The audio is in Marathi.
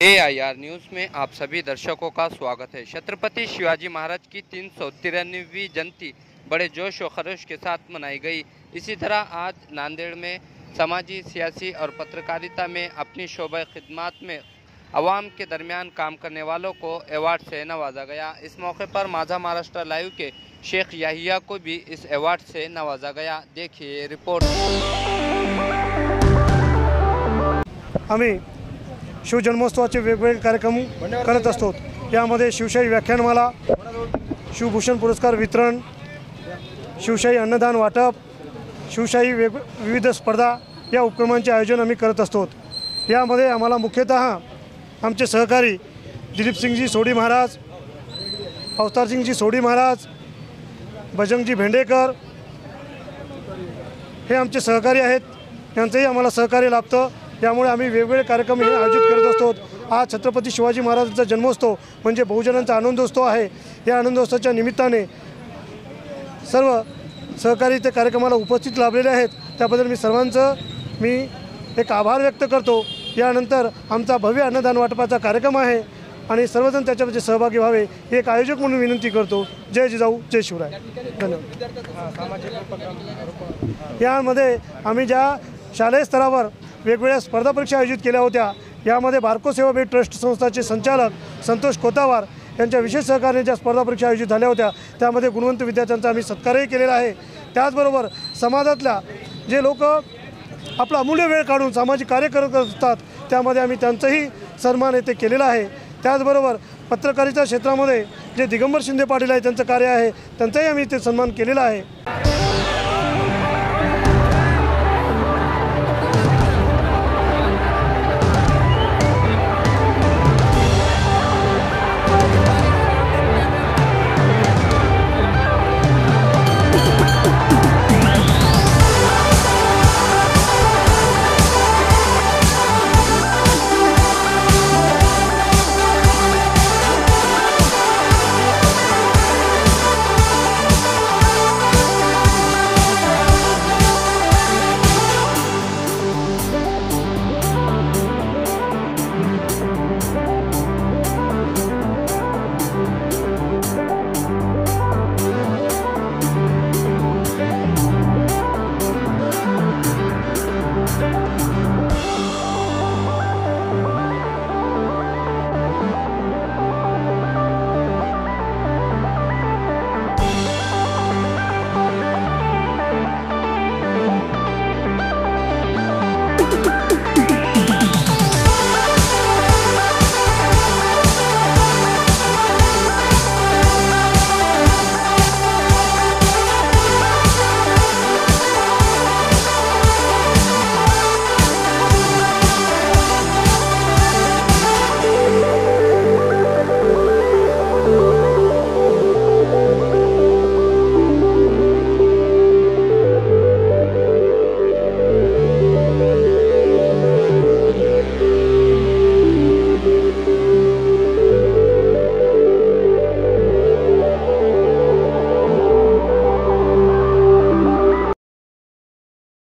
AIR न्यूज़ में आप सभी दर्शकों का स्वागत है। छत्रपति शिवाजी महाराज की 393वीं जयंती बड़े जोश और खरोश के साथ मनाई गई। इसी तरह आज नांदेड़ में समाजी, सियासी और पत्रकारिता में अपनी शोबा खिदमत में आवाम के दरमियान काम करने वालों को अवार्ड से नवाजा गया। इस मौके पर माझा महाराष्ट्र लाइव के शेख याहिया को भी इस अवार्ड से नवाजा गया। देखिए रिपोर्ट। आम्ही शिवजन्मोत्सवाचे वेगवेगळे कार्यक्रम करत असतो। यामध्ये शिवशाही व्याख्यानमाला, शिवभूषण पुरस्कार वितरण, शिवशाही अन्नदान वाटप, शिवशाही विविध स्पर्धा या उपक्रमांचे आयोजन आम्ही करत असतो। यामध्ये आम्हाला मुख्यतः आमचे सहकारी दिलीपसिंगजी सोडी महाराज, अवतारसिंगजी सोडी महाराज, बजरंगजी भेंडेकर हे आमचे सहकारी आहेत। यांचंही आम्हाला सहकार्य लाभतं। त्यामुळे आम्ही वेगवेगळे कार्यक्रम हे आयोजित करत असतो। आज छत्रपती शिवाजी महाराजांचा जन्मोत्सव म्हणजे बहुजनांचा आनंदोत्सव आहे। या आनंदोत्सवाच्या निमित्ताने सर्व सहकारी ते कार्यक्रमाला उपस्थित लाभलेले आहेत। त्याबद्दल मी सर्वांचं एक आभार व्यक्त करतो। यानंतर आमचा भव्य अन्नदान वाटपाचा कार्यक्रम आहे आणि सर्वजण त्याच्यामध्ये सहभागी व्हावे एक आयोजक म्हणून विनंती करतो। जय जिजाऊ, जय शिवराय। धन्यवाद। यामध्ये आम्ही ज्या शालेय स्तरावर वेगवेगळ्या स्पर्धा परीक्षा आयोजित केल्या होत्या, यामध्ये बारको सेवा भेट ट्रस्ट संस्थाचे संचालक संतोष कोतावार यांच्या विशेष सहकार्याने ज्या स्पर्धा परीक्षा आयोजित झाल्या होत्या त्यामध्ये गुणवंत विद्यार्थ्यांचा आम्ही सत्कारही केलेला आहे। त्याचबरोबर समाजातल्या जे लोक आपला अमूल्य वेळ काढून सामाजिक कार्य करत असतात त्यामध्ये आम्ही त्यांचाही सन्मान येथे केलेला आहे। त्याचबरोबर पत्रकारिता क्षेत्रामध्ये जे दिगंबर शिंदे पाटील आहे त्यांचं कार्य आहे त्यांचाही आम्ही इथे सन्मान केलेला आहे।